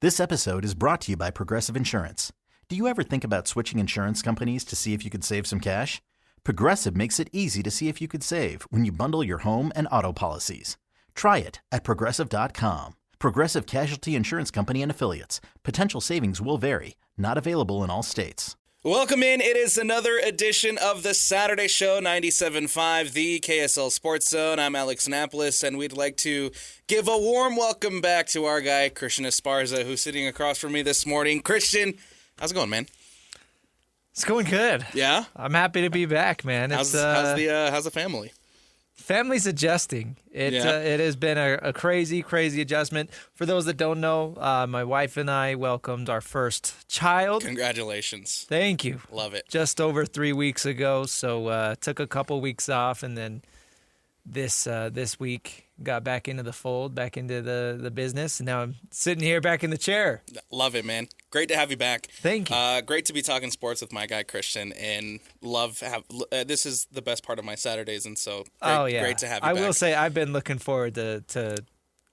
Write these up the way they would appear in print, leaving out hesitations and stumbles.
This episode is brought to you by Progressive Insurance. Do you ever think about switching insurance companies to see if you could save some cash? Progressive makes it easy to see if you could save when you bundle your home and auto policies. Try it at Progressive.com. Progressive Casualty Insurance Company and Affiliates. Potential savings will vary. Not available in all states. Welcome in. It is another edition of the Saturday Show, 97.5, the KSL Sports Zone. I'm Alex Napoles, and we'd like to give a warm welcome back to our guy, Christian Esparza, who's sitting across from me this morning. Christian, how's it going, man? It's going good. Yeah? I'm happy to be back, man. How's the family? Family's adjusting. It has been a crazy adjustment. For those that don't know, my wife and I welcomed our first child. Congratulations. Thank you. Love it. Just over 3 weeks ago, so took a couple weeks off, and then this week got back into the fold, back into the business, and now I'm sitting here back in the chair. Love it, man. Great to have you back. Thank you. Great to be talking sports with my guy Christian, and this is the best part of my Saturdays, and so great to have you back. I will say I've been looking forward to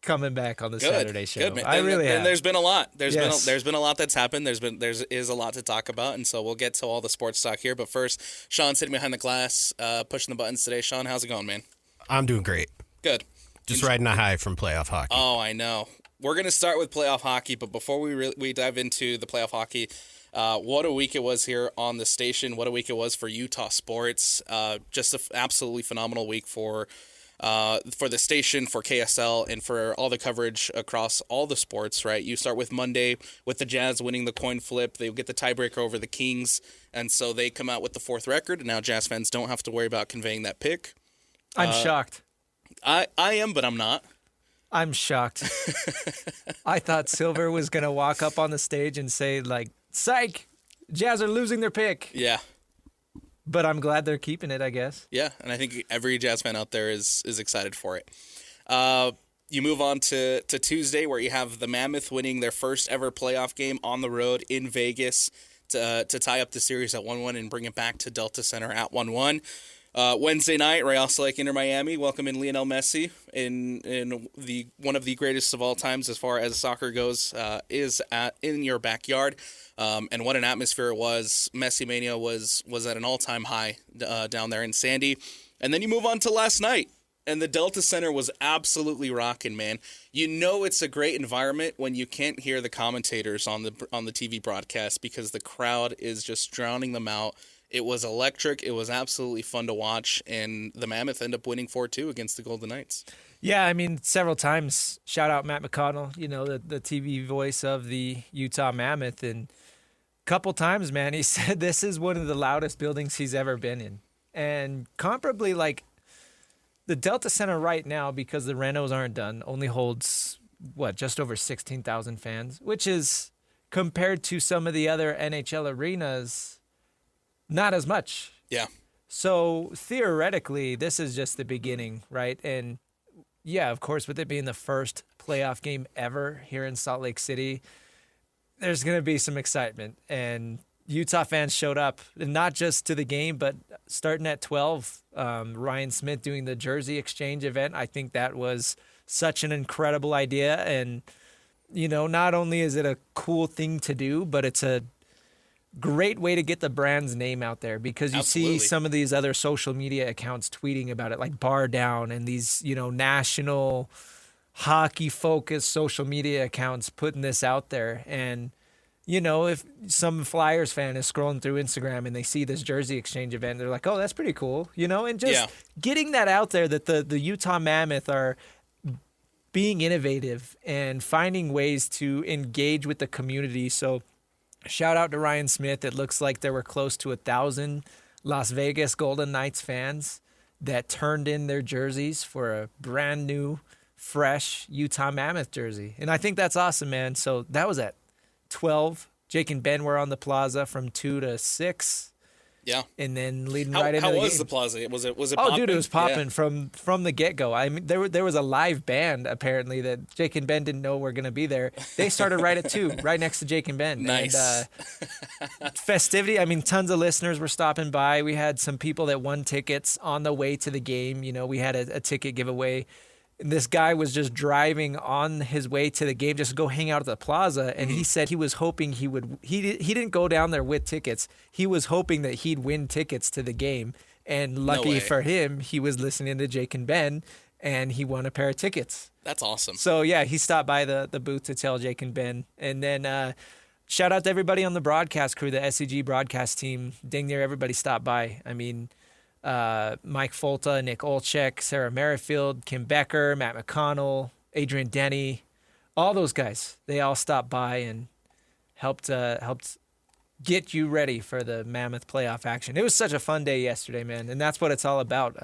coming back on the Saturday show. Good, man. I really have. And there's been a lot. There's Yes. been a lot that's happened. There is a lot to talk about, and so we'll get to all the sports talk here. But first, Sean's sitting behind the glass, pushing the buttons today. Sean, how's it going, man? I'm doing great. Good. Just riding a high from playoff hockey. Oh, I know. We're going to start with playoff hockey, but before we dive into the playoff hockey, what a week it was here on the station. What a week it was for Utah sports. Just an absolutely phenomenal week for the station, for KSL, and for all the coverage across all the sports, right? You start with Monday with the Jazz winning the coin flip. They get the tiebreaker over the Kings, and so they come out with the fourth record, and now Jazz fans don't have to worry about conveying that pick. I'm shocked. I am, but I'm not. I'm shocked. I thought Silver was going to walk up on the stage and say, like, psych, Jazz are losing their pick. Yeah. But I'm glad they're keeping it, I guess. Yeah, and I think every Jazz fan out there is excited for it. You move on to Tuesday, where you have the Mammoth winning their first ever playoff game on the road in Vegas to tie up the series at 1-1 and bring it back to Delta Center at 1-1. Wednesday night, Real Salt Lake Inter Miami welcoming Lionel Messi in one of the greatest of all times as far as soccer goes is in your backyard, and what an atmosphere it was. Messi Mania was at an all-time high down there in Sandy, and then you move on to last night, and the Delta Center was absolutely rocking, man. You know it's a great environment when you can't hear the commentators on the TV broadcast because the crowd is just drowning them out. It was electric. It was absolutely fun to watch, and the Mammoth ended up winning 4-2 against the Golden Knights. Yeah, I mean, several times. Shout out Matt McConnell, the TV voice of the Utah Mammoth, and a couple times, man, he said this is one of the loudest buildings he's ever been in. And comparably, like, the Delta Center right now, because the renos aren't done, only holds, just over 16,000 fans, which is, compared to some of the other NHL arenas, not as much. Yeah. So theoretically, this is just the beginning, right? And yeah, of course, with it being the first playoff game ever here in Salt Lake City, there's going to be some excitement. And Utah fans showed up, and not just to the game, but starting at 12, Ryan Smith doing the jersey exchange event. I think that was such an incredible idea. And, not only is it a cool thing to do, but it's a great way to get the brand's name out there, because you see some of these other social media accounts tweeting about it, like Bar Down and these, national hockey-focused social media accounts putting this out there. And, if some Flyers fan is scrolling through Instagram and they see this jersey exchange event, they're like, oh, that's pretty cool, and just getting that out there that the Utah Mammoth are being innovative and finding ways to engage with the community. So shout out to Ryan Smith. It looks like there were close to 1,000 Las Vegas Golden Knights fans that turned in their jerseys for a brand new, fresh Utah Mammoth jersey. And I think that's awesome, man. So that was at 12. Jake and Ben were on the plaza from 2 to 6. Yeah. And then leading right into the game. How was the plaza? Was it Oh, popping? dude, it was popping from the get-go. I mean, there was a live band, apparently, that Jake and Ben didn't know were going to be there. They started right at 2, right next to Jake and Ben. Nice. And festivity, I mean, tons of listeners were stopping by. We had some people that won tickets on the way to the game. We had a ticket giveaway And this guy was just driving on his way to the game just to go hang out at the plaza, and he said he was hoping he didn't go down there with tickets. He was hoping that he'd win tickets to the game, and lucky for him, he was listening to Jake and Ben, and he won a pair of tickets. That's awesome. So yeah, he stopped by the booth to tell Jake and Ben, and then shout out to everybody on the broadcast crew, the SCG broadcast team. Dang near everybody stopped by. I mean, Mike Folta, Nick Olchek, Sarah Merrifield, Kim Becker, Matt McConnell, Adrian Denny, all those guys. They all stopped by and helped get you ready for the Mammoth playoff action. It was such a fun day yesterday, man, and that's what it's all about.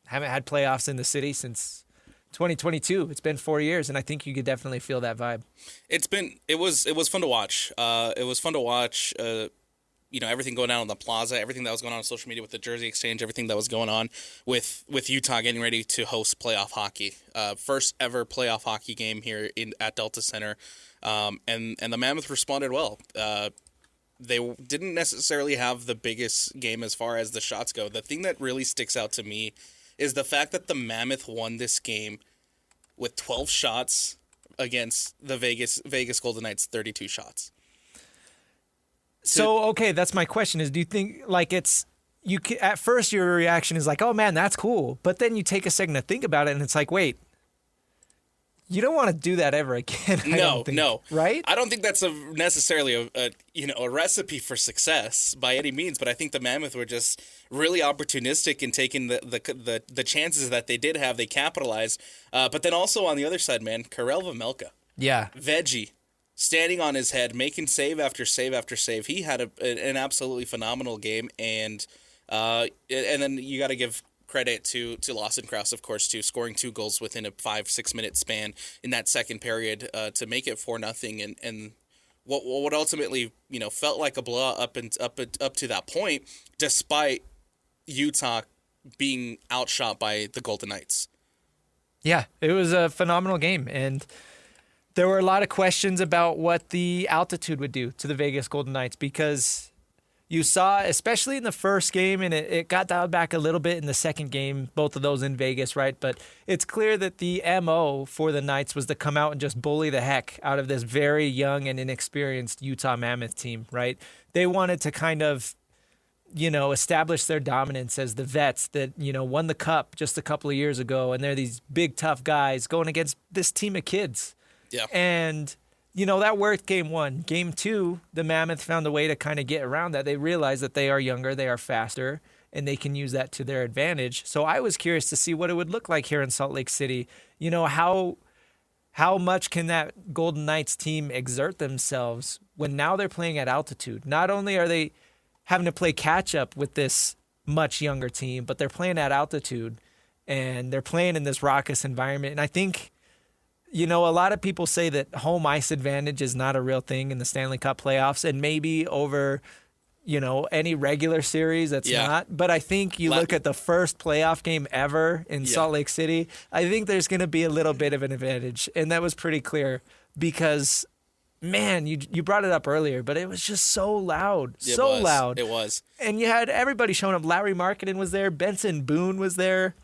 Haven't had playoffs in the city since 2022. It's been 4 years, and I think you could definitely feel that vibe. It was fun to watch. It was fun to watch. Everything going on the plaza, everything that was going on social media with the jersey exchange, everything that was going on with Utah getting ready to host playoff hockey. First ever playoff hockey game here at Delta Center, and the Mammoth responded well. They didn't necessarily have the biggest game as far as the shots go. The thing that really sticks out to me is the fact that the Mammoth won this game with 12 shots against the Vegas Golden Knights 32 shots. So, okay, that's my question is, do you think at first your reaction is like, oh man, that's cool. But then you take a second to think about it and it's like, wait, you don't want to do that ever again. No. Right? I don't think that's necessarily a recipe for success by any means, but I think the Mammoth were just really opportunistic in taking the chances that they did have. They capitalized. But then also on the other side, man, Karel Vejmelka. Yeah. Veggie. Standing on his head, making save after save after save. He had an absolutely phenomenal game, and then you got to give credit to Lawson Krause, of course, too, scoring 2 goals within a 5-6 minute span in that second period to make it 4-0, and what ultimately felt like a blowout up to that point, despite Utah being outshot by the Golden Knights. Yeah, it was a phenomenal game, and there were a lot of questions about what the altitude would do to the Vegas Golden Knights because you saw, especially in the first game, and it got dialed back a little bit in the second game, both of those in Vegas, right? But it's clear that the MO for the Knights was to come out and just bully the heck out of this very young and inexperienced Utah Mammoth team, right? They wanted to kind of, establish their dominance as the vets that, won the cup just a couple of years ago, and they're these big, tough guys going against this team of kids. Yeah. And, that worked game 1. Game 2, the Mammoth found a way to kind of get around that. They realized that they are younger, they are faster, and they can use that to their advantage. So I was curious to see what it would look like here in Salt Lake City. How much can that Golden Knights team exert themselves when now they're playing at altitude? Not only are they having to play catch up with this much younger team, but they're playing at altitude, and they're playing in this raucous environment. And I think, a lot of people say that home ice advantage is not a real thing in the Stanley Cup playoffs, and maybe over, any regular series that's not. But I think you look at the first playoff game ever in Salt Lake City, I think there's going to be a little bit of an advantage. And that was pretty clear because, man, you brought it up earlier, but it was just so loud. Loud. It was. And you had everybody showing up. Larry Markkinen was there. Benson Boone was there.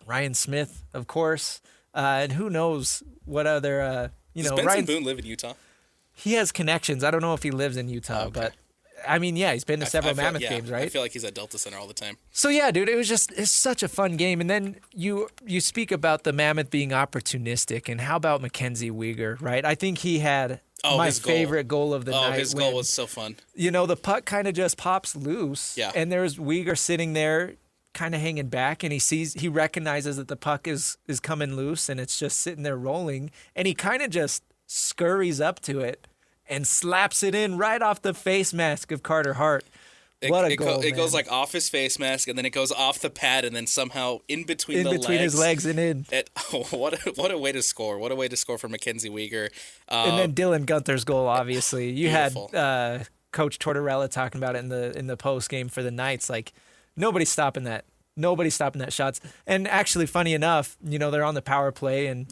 Ryan Smith, of course. And who knows what other, Does Benson Boone live in Utah? He has connections. I don't know if he lives in Utah, but I mean, yeah, he's been to several Mammoth games, right? I feel like he's at Delta Center all the time. So yeah, dude, it's such a fun game. And then you speak about the Mammoth being opportunistic, and how about Mackenzie Weegar, right? I think he had my favorite goal of the night. Oh, his goal was so fun. The puck kind of just pops loose, and there's Weegar sitting there, kind of hanging back, and he recognizes that the puck is coming loose and it's just sitting there rolling, and he kind of just scurries up to it and slaps it in right off the face mask of Carter Hart. What a goal, It goes like off his face mask, and then it goes off the pad, and then somehow in between his legs and in. What a way to score. What a way to score for Mackenzie Weegar. And then Dylan Gunther's goal, obviously. You had Coach Tortorella talking about it in the post game for the Knights, like, nobody's stopping that. Nobody's stopping that shots. And actually, funny enough, they're on the power play, and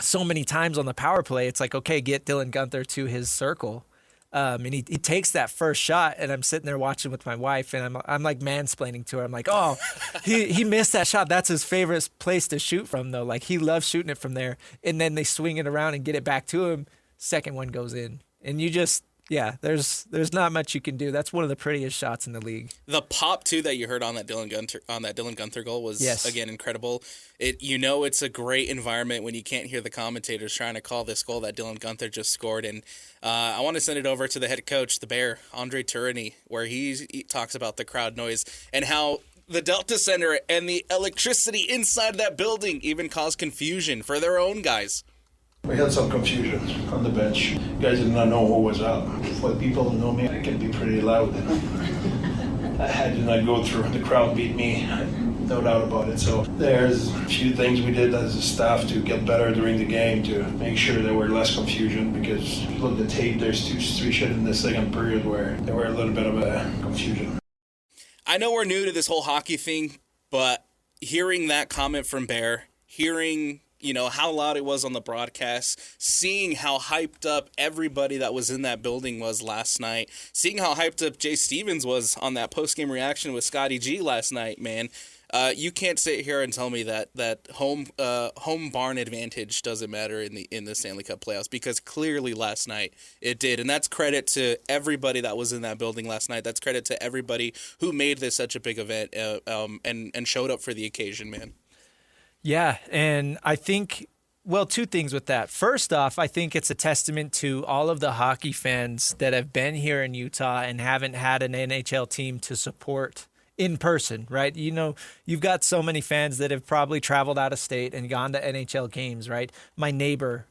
so many times on the power play, it's like, okay, get Dylan Gunther to his circle. And he takes that first shot, and I'm sitting there watching with my wife, and I'm like mansplaining to her. I'm like, oh, he missed that shot. That's his favorite place to shoot from, though. Like, he loves shooting it from there. And then they swing it around and get it back to him. Second one goes in. And you just, there's not much you can do. That's one of the prettiest shots in the league. The pop too that you heard on that Dylan Gunther goal was again incredible. It's a great environment when you can't hear the commentators trying to call this goal that Dylan Gunther just scored. And I want to send it over to the head coach, the Bear, Andre Tourigny, where he talks about the crowd noise and how the Delta Center and the electricity inside that building even caused confusion for their own guys. We had some confusion on the bench. Guys did not know who was up. For the people who know me, I can be pretty loud. I did not go through. The crowd beat me, no doubt about it. So there's a few things we did as a staff to get better during the game to make sure there were less confusion, because look at the tape, there's 2-3 shit in the second period where there were a little bit of a confusion. I know we're new to this whole hockey thing, but hearing that comment from Bear, hearing how loud it was on the broadcast, seeing how hyped up everybody that was in that building was last night, seeing how hyped up Jay Stevens was on that post-game reaction with Scotty G last night, man. You can't sit here and tell me that home barn advantage doesn't matter in the Stanley Cup playoffs, because clearly last night it did, and that's credit to everybody that was in that building last night. That's credit to everybody who made this such a big event and showed up for the occasion, man. Yeah, and I think, two things with that. First off, I think it's a testament to all of the hockey fans that have been here in Utah and haven't had an NHL team to support in person, right? You've got so many fans that have probably traveled out of state and gone to NHL games, right? My neighbor,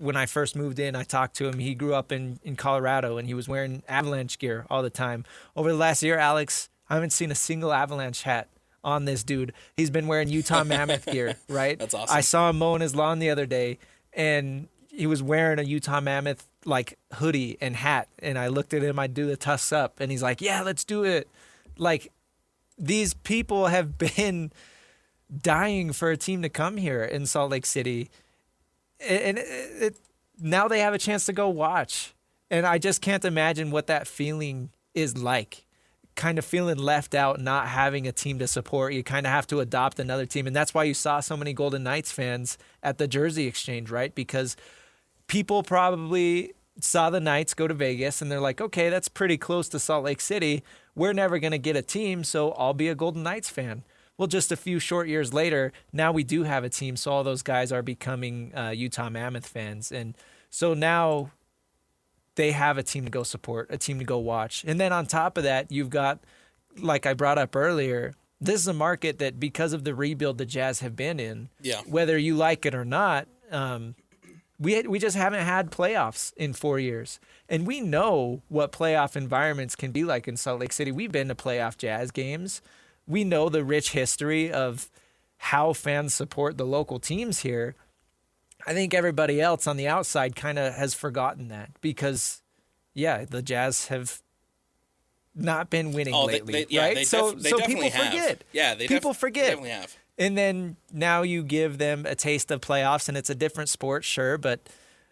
when I first moved in, I talked to him. He grew up in Colorado, and he was wearing Avalanche gear all the time. Over the last year, Alex, I haven't seen a single Avalanche hat on this dude. He's been wearing Utah Mammoth gear, right? That's awesome. I saw him mowing his lawn the other day, and he was wearing a Utah Mammoth like hoodie and hat. And I looked at him, I do the tusks up, and he's like, yeah, let's do it. Like, these people have been dying for a team to come here in Salt Lake City. And now they have a chance to go watch. And I just can't imagine what that feeling is like. Kind of feeling left out, not having a team to support. You kind of have to adopt another team. And that's why you saw so many Golden Knights fans at the jersey exchange, right? Because people probably saw the Knights go to Vegas and they're like, okay, that's pretty close to Salt Lake City. We're never going to get a team, so I'll be a Golden Knights fan. Well, just a few short years later, now we do have a team, so all those guys are becoming Utah Mammoth fans. And so now they have a team to go support, a team to go watch. And then on top of that, you've got, like I brought up earlier, this is a market that, because of the rebuild the Jazz have been in, whether you like it or not, we just haven't had playoffs in 4 years. And we know what playoff environments can be like in Salt Lake City. We've been to playoff Jazz games. We know the rich history of how fans support the local teams here. I think everybody else on the outside kind of has forgotten that because, the Jazz have not been winning lately, right? So people forget. Yeah, people forget. Definitely have. And then now you give them a taste of playoffs, and it's a different sport, sure, but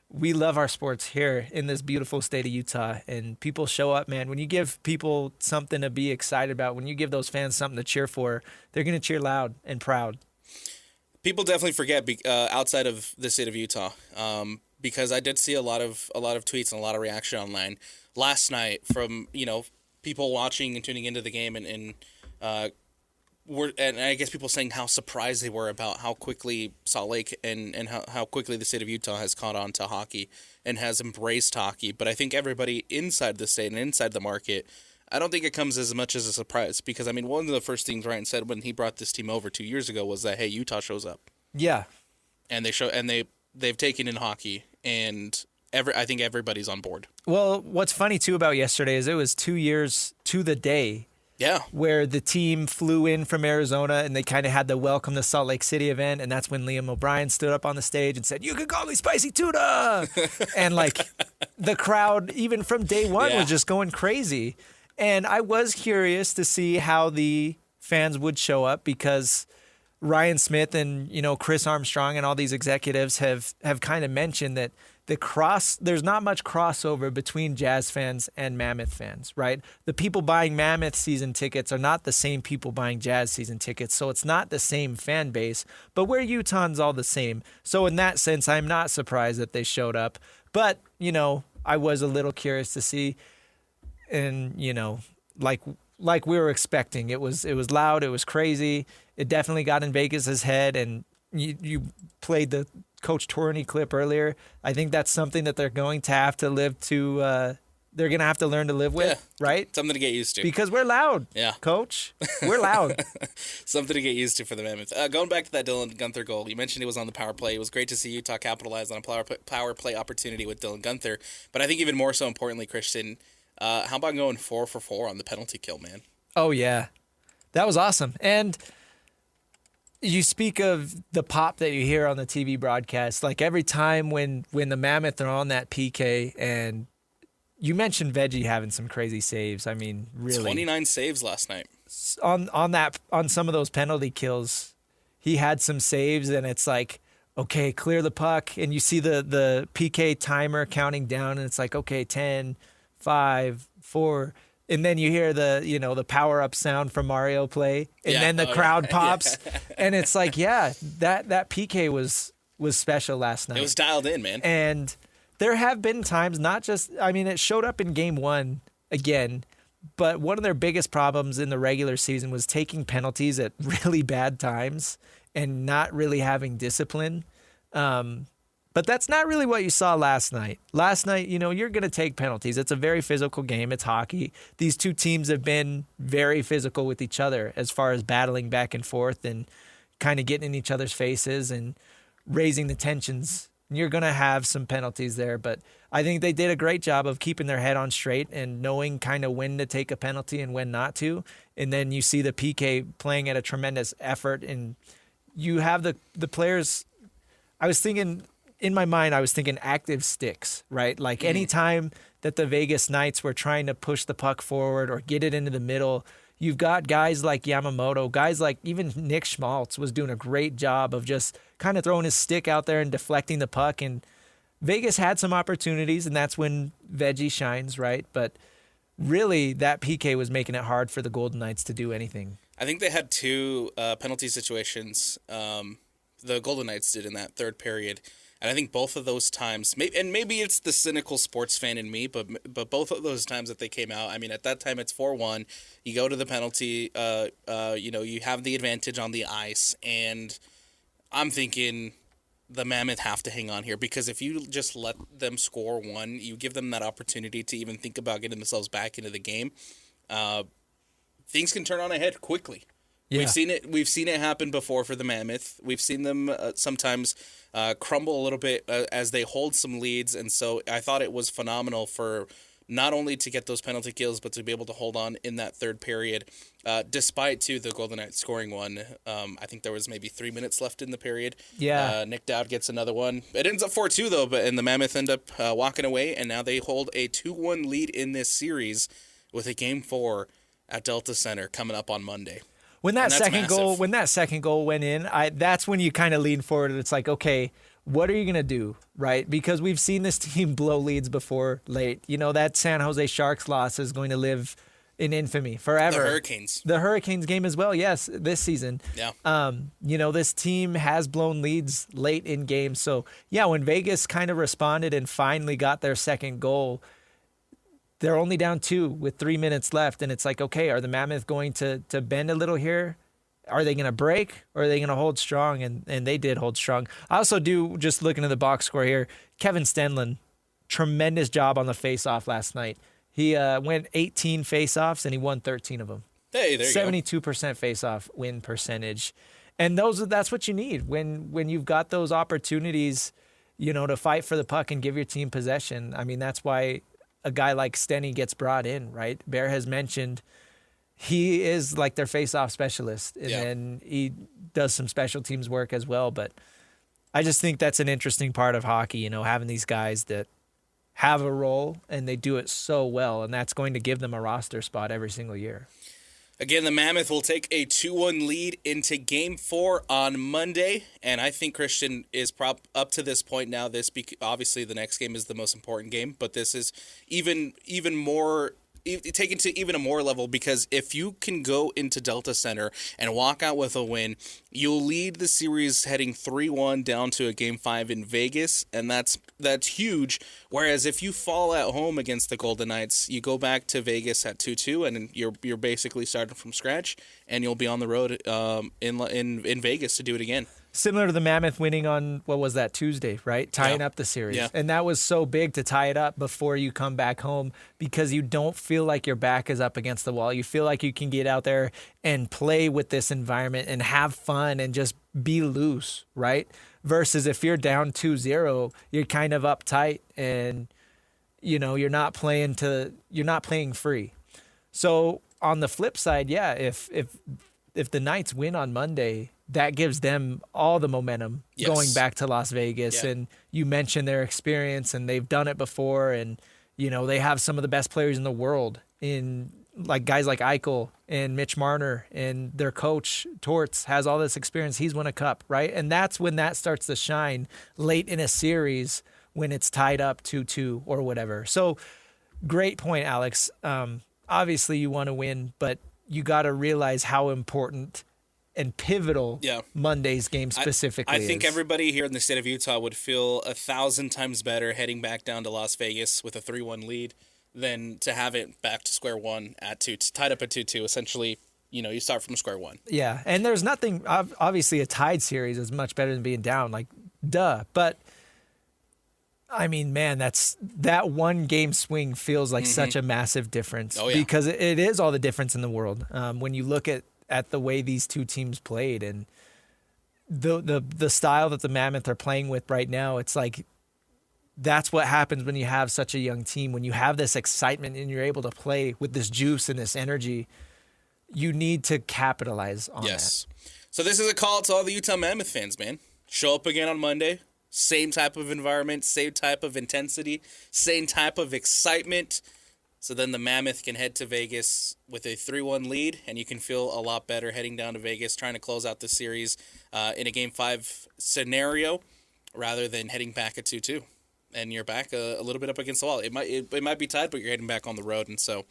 we love our sports here in this beautiful state of Utah, and people show up, man. When you give people something to be excited about, when you give those fans something to cheer for, they're going to cheer loud and proud. People definitely forget outside of the state of Utah, because I did see a lot of tweets and a lot of reaction online last night from people watching and tuning into the game, and I guess people saying how surprised they were about how quickly Salt Lake and how quickly the state of Utah has caught on to hockey and has embraced hockey. But I think everybody inside the state and inside the market, I don't think it comes as much as a surprise, because, one of the first things Ryan said when he brought this team over 2 years ago was that, hey, Utah shows up. Yeah. And they've taken in hockey, and I think everybody's on board. Well, what's funny, too, about yesterday is it was 2 years to the day where the team flew in from Arizona, and they kind of had the Welcome to Salt Lake City event, and that's when Liam O'Brien stood up on the stage and said, "You can call me Spicy Tuna!" And, the crowd, even from day one, was just going crazy. And I was curious to see how the fans would show up, because Ryan Smith and, Chris Armstrong and all these executives have kind of mentioned that there's not much crossover between Jazz fans and Mammoth fans, right? The people buying Mammoth season tickets are not the same people buying Jazz season tickets, so it's not the same fan base, but we're Utahns all the same. So in that sense, I'm not surprised that they showed up. But, I was a little curious to see, and, like we were expecting. It was loud, it was crazy. It definitely got in Vegas's head, and you played the Coach Tourney clip earlier. I think that's something that they're going to have to live to. They're going to have to learn to live with, right? Something to get used to. Because we're loud, Yeah. Coach. We're loud. Something to get used to for the Mammoth. Going back to that Dylan Gunther goal, you mentioned he was on the power play. It was great to see Utah capitalize on a power play opportunity with Dylan Gunther. But I think even more so importantly, Christian, how about going 4 for 4 on the penalty kill, man? Oh, yeah. That was awesome. And you speak of the pop that you hear on the TV broadcast. Like every time when the Mammoth are on that PK, and you mentioned Veggie having some crazy saves. I mean, really. 29 saves last night. On some of those penalty kills, he had some saves, and it's like, okay, clear the puck. And you see the PK timer counting down, and it's like, okay, 10, 5, 4. And then you hear the power up sound from Mario play, and then the crowd pops, and it's like, that PK was special last night. It was dialed in, man. And there have been times, it showed up in game 1 again, but one of their biggest problems in the regular season was taking penalties at really bad times and not really having discipline. But that's not really what you saw last night. Last night, you're going to take penalties. It's a very physical game. It's hockey. These two teams have been very physical with each other as far as battling back and forth and kind of getting in each other's faces and raising the tensions. You're going to have some penalties there, but I think they did a great job of keeping their head on straight and knowing kind of when to take a penalty and when not to. And then you see the PK playing at a tremendous effort, and you have the players. In my mind, I was thinking active sticks, right? Like anytime that the Vegas Knights were trying to push the puck forward or get it into the middle, you've got guys like Yamamoto, guys like even Nick Schmaltz was doing a great job of just kind of throwing his stick out there and deflecting the puck. And Vegas had some opportunities, and that's when Veggie shines, right? But really, that PK was making it hard for the Golden Knights to do anything. I think they had 2 penalty situations. The Golden Knights did in that third period. And I think both of those times, maybe it's the cynical sports fan in me, but both of those times that they came out, I mean, at that time it's 4-1. You go to the penalty, you have the advantage on the ice, and I'm thinking the Mammoth have to hang on here, because if you just let them score 1, you give them that opportunity to even think about getting themselves back into the game. Things can turn on a head quickly. Yeah. We've seen it happen before for the Mammoth. We've seen them sometimes crumble a little bit as they hold some leads, and so I thought it was phenomenal for not only to get those penalty kills, but to be able to hold on in that third period, despite the Golden Knights scoring 1. I think there was maybe 3 minutes left in the period. Yeah. Nick Dowd gets another one. It ends up 4-2 though, and the Mammoth end up walking away, and now they hold a 2-1 lead in this series with a Game 4 at Delta Center coming up on Monday. When that second goal went in, that's when you kind of lean forward and it's like, okay, what are you going to do, right? Because we've seen this team blow leads before late. That San Jose Sharks loss is going to live in infamy forever. The Hurricanes game as well, yes, this season. Yeah. This team has blown leads late in games. So, yeah, when Vegas kind of responded and finally got their second goal, they're only down 2 with 3 minutes left, and it's like, okay, are the Mammoth going to bend a little here? Are they going to break, or are they going to hold strong? And they did hold strong. I also do, just looking at the box score here, Kevin Stenlund, tremendous job on the face-off last night. He went 18 face-offs, and he won 13 of them. Hey, there you 72% face-off win percentage. And that's what you need when you've got those opportunities, to fight for the puck and give your team possession. I mean, that's why a guy like Stenny gets brought in, right? Bear has mentioned he is like their face-off specialist, and then he does some special teams work as well. But I just think that's an interesting part of hockey, having these guys that have a role and they do it so well, and that's going to give them a roster spot every single year. Again, the Mammoth will take a 2-1 lead into Game 4 on Monday, and I think Christian is up to this point now. Obviously, the next game is the most important game, but this is even more taken to even a more level, because if you can go into Delta Center and walk out with a win, you'll lead the series heading 3-1 down to a Game 5 in Vegas, and that's huge. Whereas if you fall at home against the Golden Knights, you go back to Vegas at 2-2, and you're basically starting from scratch, and you'll be on the road in Vegas to do it again. Similar to the Mammoth winning on, what was that, Tuesday, right? Tying up the series. Yeah. And that was so big to tie it up before you come back home, because you don't feel like your back is up against the wall. You feel like you can get out there and play with this environment and have fun and just be loose, right? Versus if you're down 2-0, you're kind of uptight and, you're not playing free. So on the flip side, if the Knights win on Monday, that gives them all the momentum going back to Las Vegas. Yeah. And you mentioned their experience, and they've done it before. And, they have some of the best players in the world in like guys like Eichel and Mitch Marner, and their coach Torts has all this experience. He's won a cup, right? And that's when that starts to shine late in a series when it's tied up 2-2 or whatever. So great point, Alex. Obviously you want to win, but you got to realize how important and pivotal Monday's game specifically I think is. everybody here in the state of Utah would feel 1,000 times better heading back down to Las Vegas with a 3-1 lead than to have it back to square one at 2, tied up at 2-2. Essentially, you start from square one. Yeah, and there's nothing, obviously a tied series is much better than being down, like, duh. But, I mean, man, that one game swing feels like such a massive difference. Oh, yeah. Because it is all the difference in the world. When you look at the way these two teams played and the style that the Mammoth are playing with right now, it's like that's what happens when you have such a young team. When you have this excitement and you're able to play with this juice and this energy, you need to capitalize on that. So this is a call to all the Utah Mammoth fans, man. Show up again on Monday. Same type of environment, same type of intensity, same type of excitement. So then the Mammoth can head to Vegas with a 3-1 lead, and you can feel a lot better heading down to Vegas, trying to close out the series in a Game 5 scenario, rather than heading back at 2-2. And you're back a little bit up against the wall. It might be tied, but you're heading back on the road, and so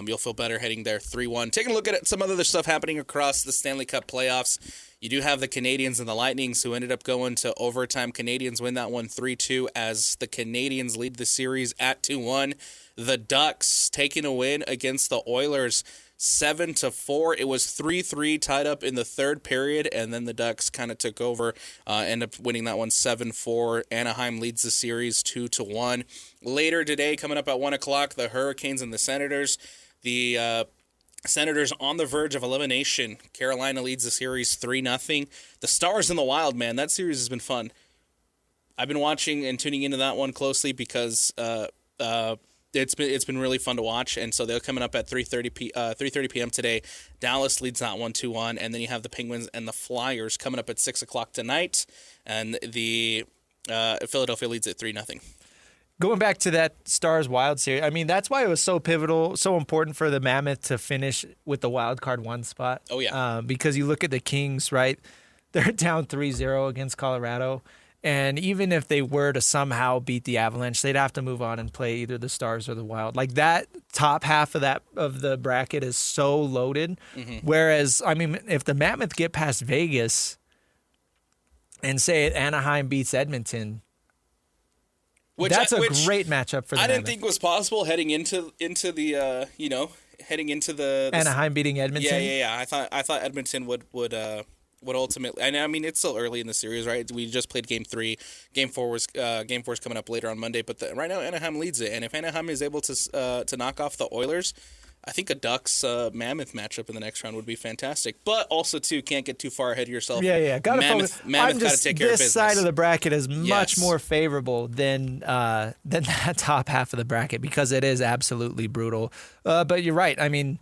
you'll feel better heading there 3-1. Taking a look at some other stuff happening across the Stanley Cup playoffs. You do have the Canadiens and the Lightnings, who ended up going to overtime. Canadiens win that one 3-2 as the Canadiens lead the series at 2-1. The Ducks taking a win against the Oilers 7-4. It was 3-3 tied up in the third period, and then the Ducks kind of took over, ended up winning that one 7-4. Anaheim leads the series 2-1. Later today, coming up at 1 o'clock, the Hurricanes and the Senators. The Senators on the verge of elimination. Carolina leads the series 3-0. The Stars and the Wild, man, that series has been fun. I've been watching and tuning into that one closely because it's been really fun to watch, and so they're coming up at 3:30 p.m. today. Dallas leads that one 2-1, and then you have the Penguins and the Flyers coming up at 6 o'clock tonight, and the Philadelphia leads at 3-0. Going back to that Stars Wild series, I mean, that's why it was so pivotal, so important for the Mammoth to finish with the wild card 1 spot. Oh, yeah. Because you look at the Kings, right? They're down 3-0 against Colorado. And even if they were to somehow beat the Avalanche, they'd have to move on and play either the Stars or the Wild. Like, that top half of the bracket is so loaded. Mm-hmm. Whereas, I mean, if the Mammoth get past Vegas and say Anaheim beats Edmonton, that's a great matchup for the I Mammoth. didn't think was possible heading into the Anaheim beating Edmonton. Yeah. I thought Edmonton would ultimately. And I mean, it's still early in the series, right? We just played Game 3. Game 4 is coming up later on Monday. But right now, Anaheim leads it. And if Anaheim is able to knock off the Oilers, I think a Ducks Mammoth matchup in the next round would be fantastic. But also, too, can't get too far ahead of yourself. Yeah. Mammoth got to take care of business. This side of the bracket is much more favorable than that top half of the bracket, because it is absolutely brutal. But you're right. I mean,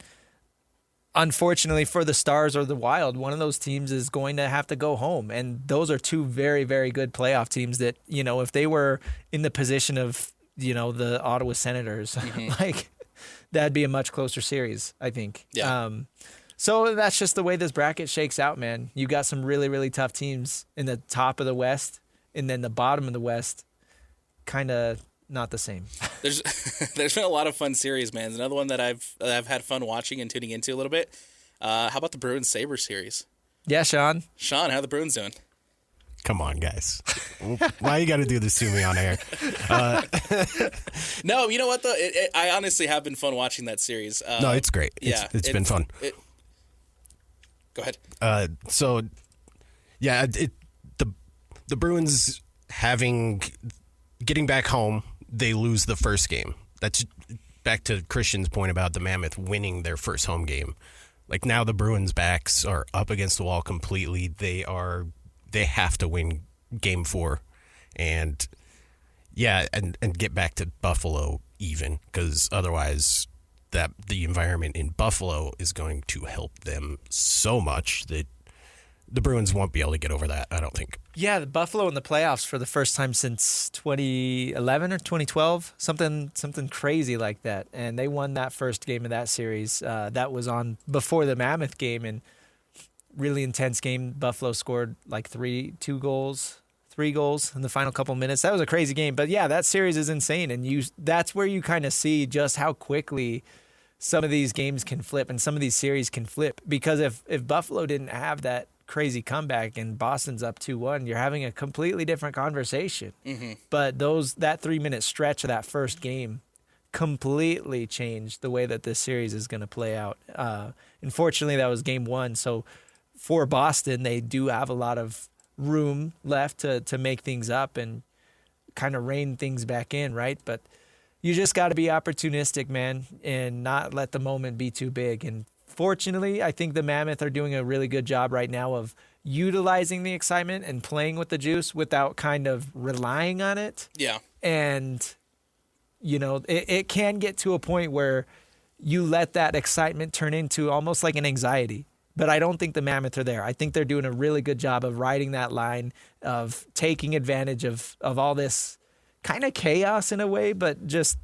unfortunately for the Stars or the Wild, one of those teams is going to have to go home. And those are two very, very good playoff teams that, if they were in the position of, the Ottawa Senators, like, that'd be a much closer series, I think. Yeah. So that's just the way this bracket shakes out, man. You got some really, really tough teams in the top of the West, and then the bottom of the West, kind of not the same. There's been a lot of fun series, man. It's another one that I've had fun watching and tuning into a little bit. How about the Bruins Sabres series? Yeah, Sean. Sean, how are the Bruins doing? Come on, guys. Why you got to do this to me on air? No, you know what, though? I honestly have been fun watching that series. No, it's great. It's been fun. Go ahead. The Bruins getting back home, they lose the first game. That's back to Christian's point about the Mammoth winning their first home game. Like, now the Bruins' backs are up against the wall completely. They have to win game 4 and get back to Buffalo even, because otherwise the environment in Buffalo is going to help them so much that the Bruins won't be able to get over that, I don't think. Yeah, the Buffalo in the playoffs for the first time since 2011 or 2012, something crazy like that. And they won that first game of that series. That was on before the Mammoth game, and really intense game. Buffalo scored like 3 goals in the final couple minutes. That was a crazy game. But yeah, that series is insane, and that's where you kind of see just how quickly some of these games can flip and some of these series can flip. Because if Buffalo didn't have that crazy comeback and Boston's up 2-1, you're having a completely different conversation. Mm-hmm. But that 3-minute stretch of that first game completely changed the way that this series is going to play out. Unfortunately, that was game 1. So for Boston, they do have a lot of room left to make things up and kind of rein things back in, right? But you just got to be opportunistic, man, and not let the moment be too big. And fortunately, I think the Mammoth are doing a really good job right now of utilizing the excitement and playing with the juice without kind of relying on it. Yeah. And, it can get to a point where you let that excitement turn into almost like an anxiety. But I don't think the Mammoth are there. I think they're doing a really good job of riding that line, of taking advantage of all this kind of chaos in a way, but just,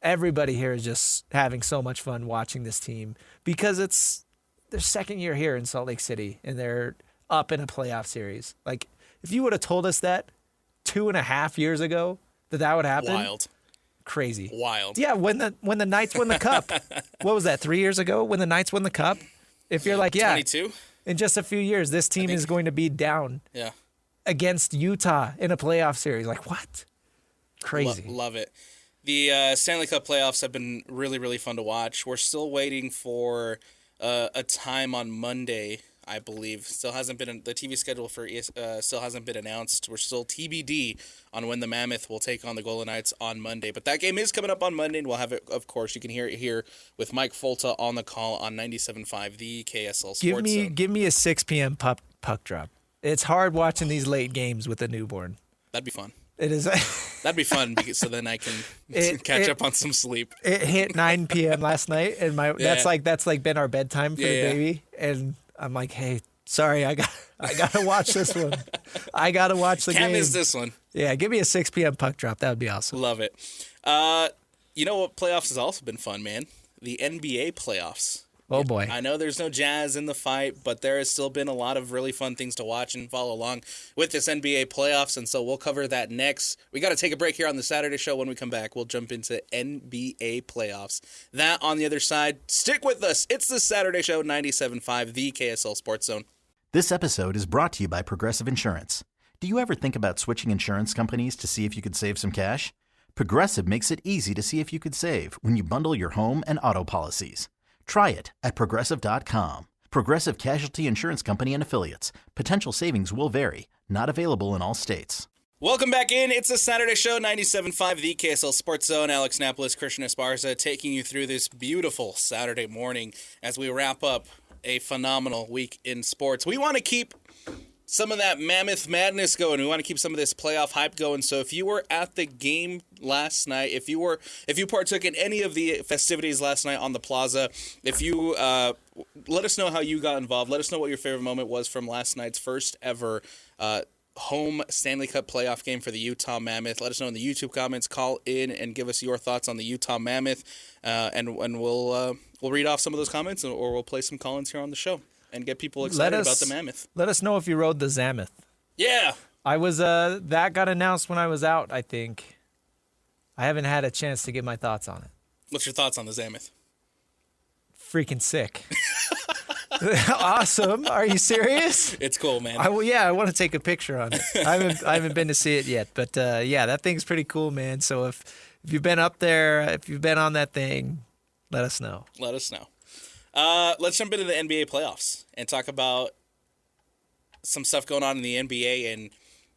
everybody here is just having so much fun watching this team because it's their second year here in Salt Lake City and they're up in a playoff series. Like, if you would have told us that 2.5 years ago that would happen. Wild. Crazy. Wild. Yeah, when the Knights won the cup. What was that, 3 years ago when the Knights won the cup? If you're like, 22? In just a few years, this team is going to be down against Utah in a playoff series. Like, what? Crazy. Love it. The Stanley Cup playoffs have been really, really fun to watch. We're still waiting for a time on Monday, I believe. Still hasn't been the TV schedule for still hasn't been announced. We're still TBD on when the Mammoth will take on the Golden Knights on Monday. But that game is coming up on Monday, and we'll have it. Of course, you can hear it here with Mike Folta on the call on 97.5, the KSL Sports Zone. Give me a 6 p.m. puck drop. It's hard watching these late games with a newborn. That'd be fun. It is. That'd be fun because so then I can catch up on some sleep. It hit 9 p.m. last night, and that's like been our bedtime for the baby. And I'm like, hey, sorry, I gotta watch this one. I gotta watch the game. Can't miss this one. Yeah, give me a 6 p.m. puck drop. That would be awesome. Love it. You know what playoffs has also been fun, man? The NBA playoffs. Oh, boy. I know there's no Jazz in the fight, but there has still been a lot of really fun things to watch and follow along with this NBA playoffs, and so we'll cover that next. We got to take a break here on the Saturday show. When we come back, we'll jump into NBA playoffs. That on the other side. Stick with us. It's the Saturday show, 97.5, the KSL Sports Zone. This episode is brought to you by Progressive Insurance. Do you ever think about switching insurance companies to see if you could save some cash? Progressive makes it easy to see if you could save when you bundle your home and auto policies. Try it at Progressive.com. Progressive Casualty Insurance Company and Affiliates. Potential savings will vary. Not available in all states. Welcome back in. It's a Saturday show, 97.5, the KSL Sports Zone. Alex Napoles, Christian Esparza, taking you through this beautiful Saturday morning as we wrap up a phenomenal week in sports. We want to keep some of that Mammoth madness going. We want to keep some of this playoff hype going. So if you were at the game last night, if you partook in any of the festivities last night on the plaza, if you let us know how you got involved. Let us know what your favorite moment was from last night's first ever home Stanley Cup playoff game for the Utah Mammoth. Let us know in the YouTube comments. Call in and give us your thoughts on the Utah Mammoth, and we'll read off some of those comments, or we'll play some call-ins here on the show and get people excited about the Mammoth. Let us know if you rode the Zamoth. Yeah. I was that got announced when I was out, I think. I haven't had a chance to get my thoughts on it. What's your thoughts on the Zamoth? Freaking sick. Awesome. Are you serious? It's cool, man. I want to take a picture on it. I haven't been to see it yet, but that thing's pretty cool, man. So if you've been up there, if you've been on that thing, let us know. Let us know. Let's jump into the NBA playoffs and talk about some stuff going on in the NBA.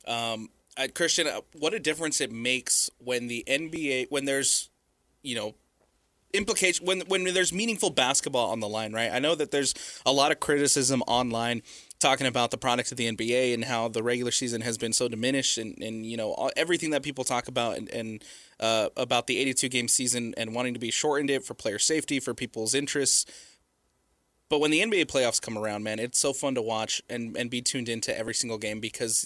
And Christian, what a difference it makes when the NBA, when there's, implication, when there's meaningful basketball on the line, right? I know that there's a lot of criticism online talking about the product of the NBA and how the regular season has been so diminished, and everything that people talk about and about the 82-game season and wanting to be shortened it for player safety, for people's interests. But when the NBA playoffs come around, man, it's so fun to watch and be tuned into every single game, because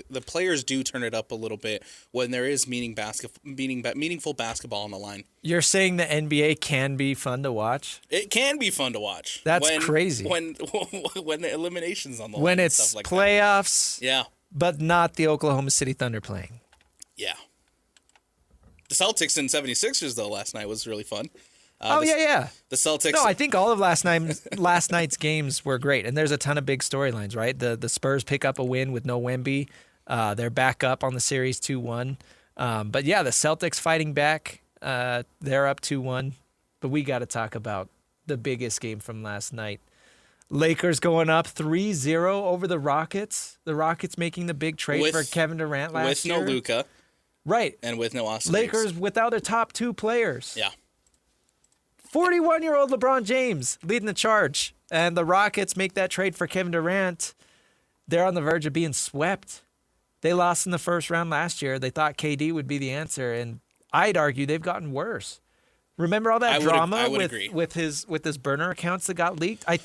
the players do turn it up a little bit when there is meaningful basketball on the line. You're saying the NBA can be fun to watch? It can be fun to watch. That's crazy. When the elimination's on the line. When and it's stuff like playoffs, that. Yeah. But not the Oklahoma City Thunder playing. Yeah. The Celtics and 76ers, though, last night was really fun. Yeah. The Celtics. No, I think all of last night's games were great, and there's a ton of big storylines, right? The Spurs pick up a win with no Wemby. They're back up on the series 2-1. But yeah, the Celtics fighting back. They're up 2-1. But we got to talk about the biggest game from last night. Lakers going up 3-0 over the Rockets. The Rockets making the big trade for Kevin Durant last year. With no Luka. Right. And with no Austin Lakers Reeves. without their top two players. Yeah. 41-year-old LeBron James leading the charge. And the Rockets make that trade for Kevin Durant. They're on the verge of being swept. They lost in the first round last year. They thought KD would be the answer, and I'd argue they've gotten worse. Remember all that drama with his burner accounts that got leaked? I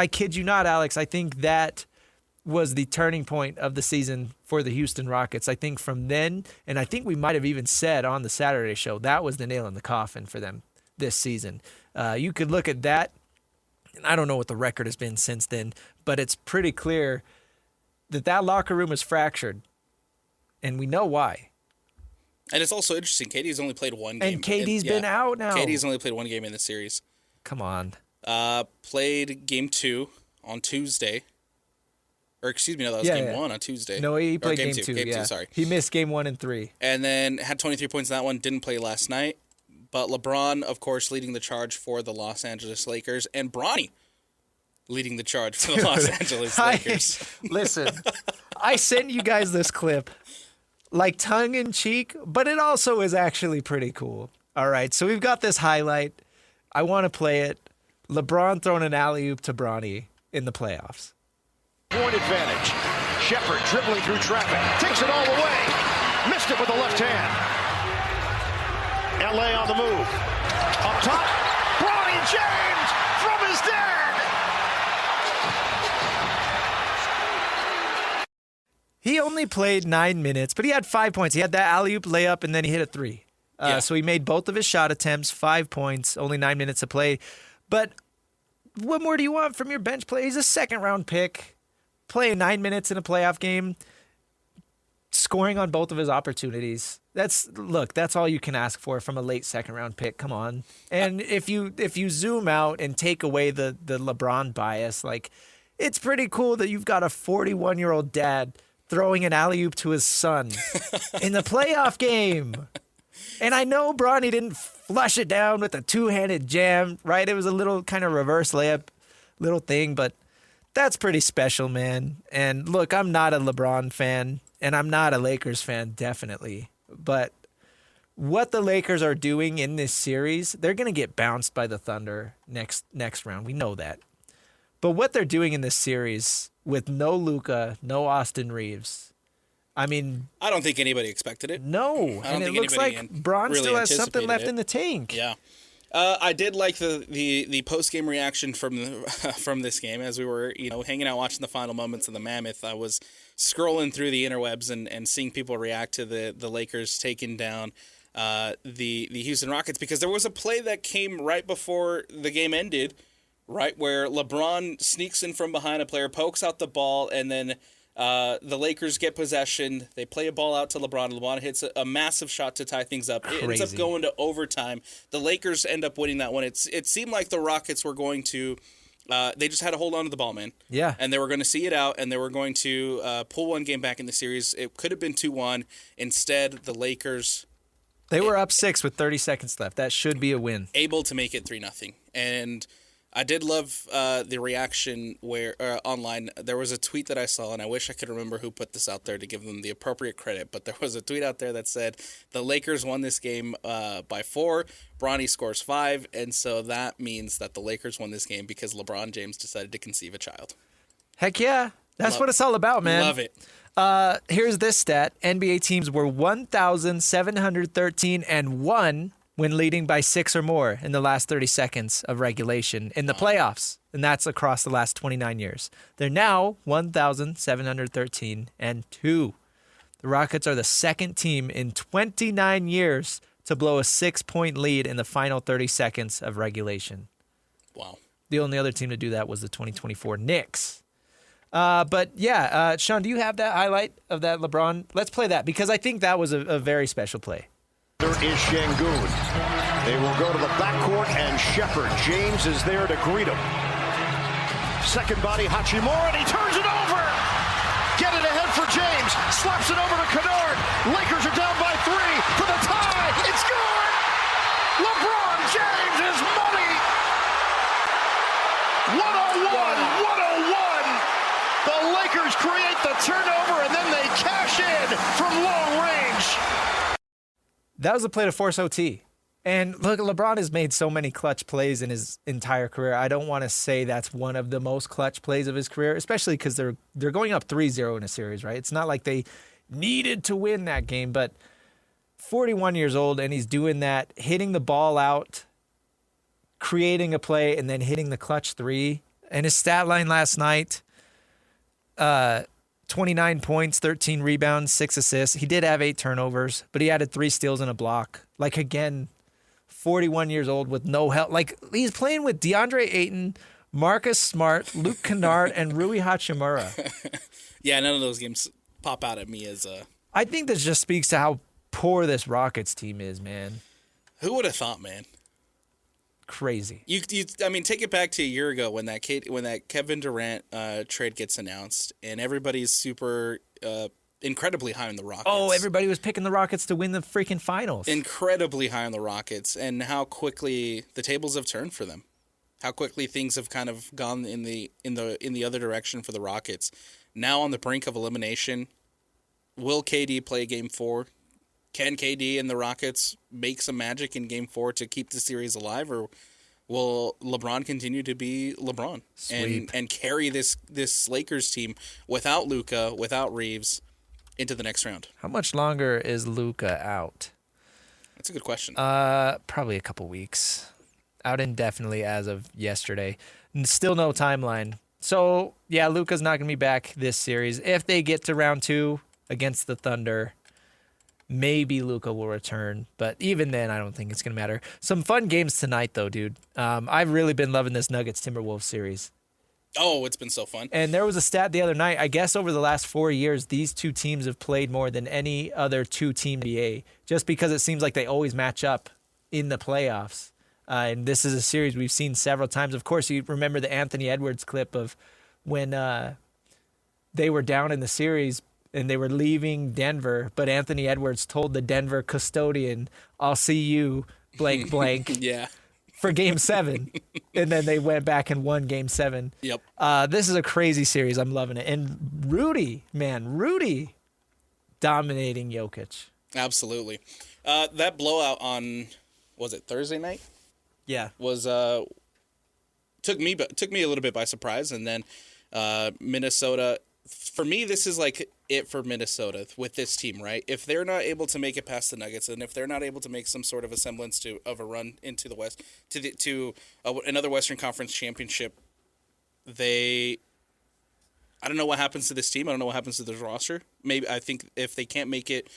kid you not, Alex. I think that was the turning point of the season for the Houston Rockets. I think from then, and I think we might have even said on the Saturday show, that was the nail in the coffin for them this season. You could look at that, and I don't know what the record has been since then, but it's pretty clear that locker room is fractured, and we know why. And it's also interesting, KD's only played one game. And KD's been out now. KD's only played one game in the series. Come on. Played game 2 on Tuesday. Or excuse me, no, that was game 1 on Tuesday. No, he played game 2. Game 2, sorry. He missed game 1 and 3. And then had 23 points in that one. Didn't play last night. But LeBron, of course, leading the charge for the Los Angeles Lakers. And Bronny leading the charge for the Los Angeles Lakers. Listen, I sent you guys this clip, like tongue-in-cheek, but it also is actually pretty cool. All right, so we've got this highlight. I want to play it. LeBron throwing an alley-oop to Bronny in the playoffs. Point advantage. Shepard dribbling through traffic. Takes it all the way. Missed it with the left hand. LA on the move. Up top. Bronny James from his dead. He only played 9 minutes, but he had 5 points. He had that alley-oop layup, and then he hit a 3. So he made both of his shot attempts, 5 points, only 9 minutes to play. But what more do you want from your bench play? He's a second-round pick, playing 9 minutes in a playoff game, scoring on both of his opportunities. That's all you can ask for from a late second-round pick. Come on. And if you zoom out and take away the LeBron bias, like, it's pretty cool that you've got a 41-year-old dad throwing an alley-oop to his son in the playoff game. And I know Bronny didn't flush it down with a two-handed jam, right? It was a little kind of reverse layup little thing, but that's pretty special, man. And look, I'm not a LeBron fan, and I'm not a Lakers fan, definitely. But what the Lakers are doing in this series, they're going to get bounced by the Thunder next round. We know that. But what they're doing in this series with no Luka, no Austin Reeves, I mean... I don't think anybody expected it. No. And it looks like Bron still has something left in the tank. Yeah. I did like the post game reaction from from this game as we were hanging out watching the final moments of the Mammoth. I was scrolling through the interwebs and seeing people react to the Lakers taking down the Houston Rockets, because there was a play that came right before the game ended, right where LeBron sneaks in from behind a player, pokes out the ball, and then the Lakers get possession. They play a ball out to LeBron. LeBron hits a massive shot to tie things up. It ends up going to overtime. The Lakers end up winning that one. It seemed like the Rockets were going to they just had to hold on to the ball, man. Yeah. And they were going to see it out, and they were going to pull one game back in the series. It could have been 2-1. Instead, the Lakers... They were up 6 with 30 seconds left. That should be a win. Able to make it 3-0. And I did love the reaction where online. There was a tweet that I saw, and I wish I could remember who put this out there to give them the appropriate credit, but there was a tweet out there that said, the Lakers won this game by 4, Bronny scores 5, and so that means that the Lakers won this game because LeBron James decided to conceive a child. Heck yeah. That's what it's all about, man. Love it. Here's this stat. NBA teams were 1,713-1 when leading by 6 or more in the last 30 seconds of regulation in the playoffs. And that's across the last 29 years. They're now 1,713-2. The Rockets are the second team in 29 years to blow a 6-point lead in the final 30 seconds of regulation. Wow. The only other team to do that was the 2024 Knicks. But yeah, Sean, do you have that highlight of that LeBron? Let's play that because I think that was a very special play. There is Şengün. They will go to the backcourt, and Shepard. James is there to greet him. Second body, Hachimura, and he turns it over. Get it ahead for James. Slaps it over to Kennard. Lakers are down by 3 for the tie. It's good. LeBron James is money. 101. The Lakers create the turnover, and then they cash in from long range. That was a play to force OT. And look, LeBron has made so many clutch plays in his entire career. I don't want to say that's one of the most clutch plays of his career, especially because they're going up 3-0 in a series, right? It's not like they needed to win that game, but 41 years old, and he's doing that, hitting the ball out, creating a play, and then hitting the clutch 3. And his stat line last night, 29 points, 13 rebounds, 6 assists. He did have 8 turnovers, but he added 3 steals and a block. Like, again, 41 years old with no help. Like, he's playing with DeAndre Ayton, Marcus Smart, Luke Kennard, and Rui Hachimura. Yeah, none of those games pop out at me as a... I think this just speaks to how poor this Rockets team is, man. Who would have thought, man? Crazy. I mean, take it back to a year ago when that Kevin Durant trade gets announced, and everybody's super incredibly high on the Rockets. Oh, everybody was picking the Rockets to win the freaking finals. Incredibly high on the Rockets, and how quickly the tables have turned for them. How quickly things have kind of gone in the other direction for the Rockets. Now on the brink of elimination. Will KD play Game 4? Can KD and the Rockets make some magic in Game 4 to keep the series alive, or will LeBron continue to be LeBron and carry this Lakers team without Luka, without Reeves, into the next round? How much longer is Luka out? That's a good question. Probably a couple weeks. Out indefinitely as of yesterday. Still no timeline. So, yeah, Luka's not going to be back this series. If they get to round 2 against the Thunder, maybe Luka will return, but even then, I don't think it's going to matter. Some fun games tonight, though, dude. I've really been loving this Nuggets-Timberwolves series. Oh, it's been so fun. And there was a stat the other night. I guess over the last 4 years, these two teams have played more than any other two team in the NBA, just because it seems like they always match up in the playoffs. And this is a series we've seen several times. Of course, you remember the Anthony Edwards clip of when they were down in the series and they were leaving Denver, but Anthony Edwards told the Denver custodian, "I'll see you, blank, blank." Yeah. For Game 7. And then they went back and won Game 7. Yep. This is a crazy series. I'm loving it. And Rudy dominating Jokic. Absolutely. That blowout on, was it Thursday night? Yeah. Was took me a little bit by surprise, and then Minnesota. For me, this is like it for Minnesota with this team, right? If they're not able to make it past the Nuggets, and if they're not able to make some sort of a semblance of a run into the West to another Western Conference championship, I don't know what happens to this team. I don't know what happens to this roster. Maybe I think if they can't make it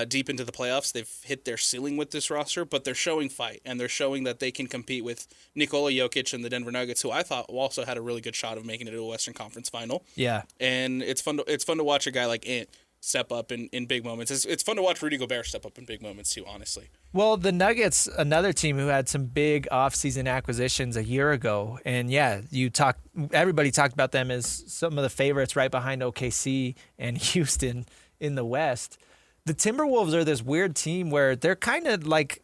deep into the playoffs, they've hit their ceiling with this roster, but they're showing fight, and they're showing that they can compete with Nikola Jokic and the Denver Nuggets, who I thought also had a really good shot of making it to a Western Conference final. Yeah. And it's fun to watch a guy like Ant step up in big moments. It's fun to watch Rudy Gobert step up in big moments too, honestly. Well, the Nuggets, another team who had some big offseason acquisitions a year ago, and everybody talked about them as some of the favorites right behind OKC and Houston in the West. The Timberwolves are this weird team where they're kind of like,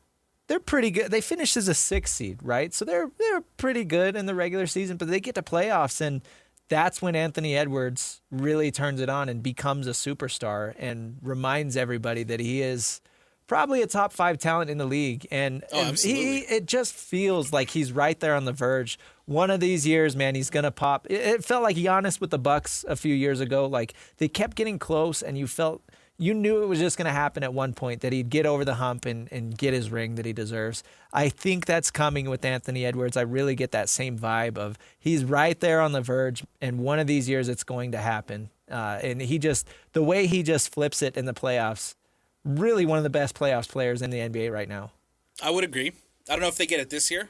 they're pretty good. They finished as a 6th seed, right? So they're pretty good in the regular season, but they get to playoffs, and that's when Anthony Edwards really turns it on and becomes a superstar and reminds everybody that he is probably a top 5 talent in the league. And it just feels like he's right there on the verge. One of these years, man, he's going to pop. It felt like Giannis with the Bucks a few years ago. Like, they kept getting close, and you knew it was just going to happen at one point, that he'd get over the hump and get his ring that he deserves. I think that's coming with Anthony Edwards. I really get that same vibe of he's right there on the verge, and one of these years it's going to happen. And the way he just flips it in the playoffs, really one of the best playoffs players in the NBA right now. I would agree. I don't know if they get it this year,